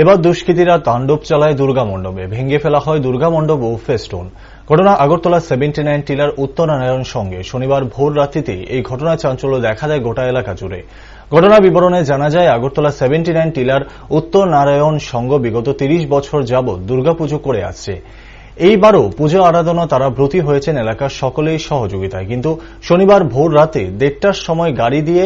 এবার দুষ্কৃতীরা তাণ্ডব চালায় দুর্গা মণ্ডপে, ভেঙে ফেলা হয় দুর্গা মণ্ডপ ও ফেস্টুন। ঘটনা আগরতলা 79 টিলার উত্তরনারায়ণ সঙ্গে শনিবার ভোর রাত্রিতে এই ঘটনায় চাঞ্চল্য দেখা দেয় গোটা এলাকা জুড়ে। ঘটনা বিবরণে জানা যায়, আগরতলা 79 টিলার উত্তরনারায়ণ সংঘ বিগত 30 বছর যাবৎ দুর্গাপুজো করে আসছে। এইবারও পুজো আরাধনা তারা ব্রতী হয়েছেন এলাকার সকলেই সহযোগিতায়। কিন্তু শনিবার ভোর রাতে 1:30টার সময় গাড়ি দিয়ে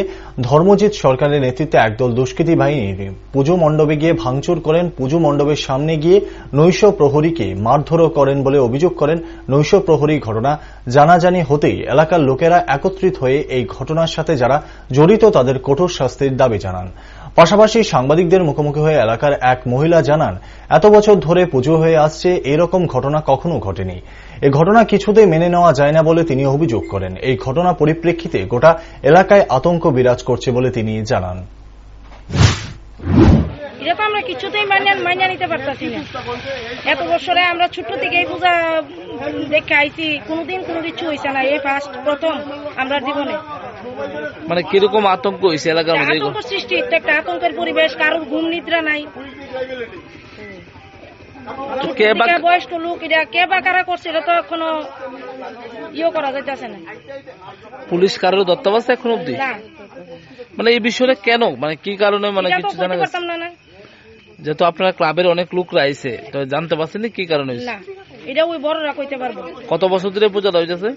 ধর্মজিৎ সরকারের নেতৃত্বে একদল দুষ্কৃতী বাহিনী পুজো মণ্ডপে গিয়ে ভাঙচুর করেন। পুজো মণ্ডপের সামনে গিয়ে নৈশ প্রহরীকে মারধরও করেন বলে অভিযোগ করেন নৈশ প্রহরী। ঘটনা জানাজানি হতেই এলাকার লোকেরা একত্রিত হয়ে এই ঘটনার সাথে যারা জড়িত তাদের কঠোর শাস্তির দাবি জানান। পাশাপাশি সাংবাদিকদের মুখোমুখি হয়ে এলাকার এক মহিলা জানান, এত বছর ধরে পুজো হয়ে আসছে, এরকম ঘটনা কখনো ঘটেনি। এই ঘটনা কিছুতেই মেনে নেওয়া যায় না বলে তিনি অভিযোগ করেন। এই ঘটনা পরিপ্রেক্ষিতে গোটা এলাকায় আতঙ্ক বিরাজ করছে বলে তিনি জানান। এটা তো আমরা কিছুতেই মানিয়ে নিতে পারতাছি না। এত বছরে আমরা ছোট্ট থেকে এই পূজা দেখে আইছি, কোনোদিন কোনো কিছু হয়েছে না, এই ফার্স্ট প্রথম আমরা জীবনে। মানে কিরকম আতঙ্ক হয়েছে এলাকার মধ্যে? আতঙ্ক সৃষ্টি, একটা আতঙ্কের পরিবেশ, কারোর ঘুম নিদ্রা নাই। বয়স্ক লোক, এটা কে বা কারা করছে এটা তো এখনো করা যাইতেছে না। পুলিশ কারোর ধরতে পারছে এখন অব্দি? মানে এই বিষয়টা কেন, মানে কি কারণে, মানে কিছু জানা যাচ্ছে না? যেহেতু আপনার ক্লাবের অনেক লোকরা আইছে, তো জানতে পারছেন কি কারণে? এটা ওই বড়রা কইতে পারবো। কত বছর ধরে পূজা হইতেছে?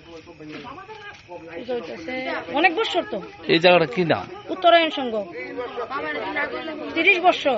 অনেক বছর। তো এই জায়গাটা কি নাম? উত্তরায়ণ সংঘ। 30 বছর।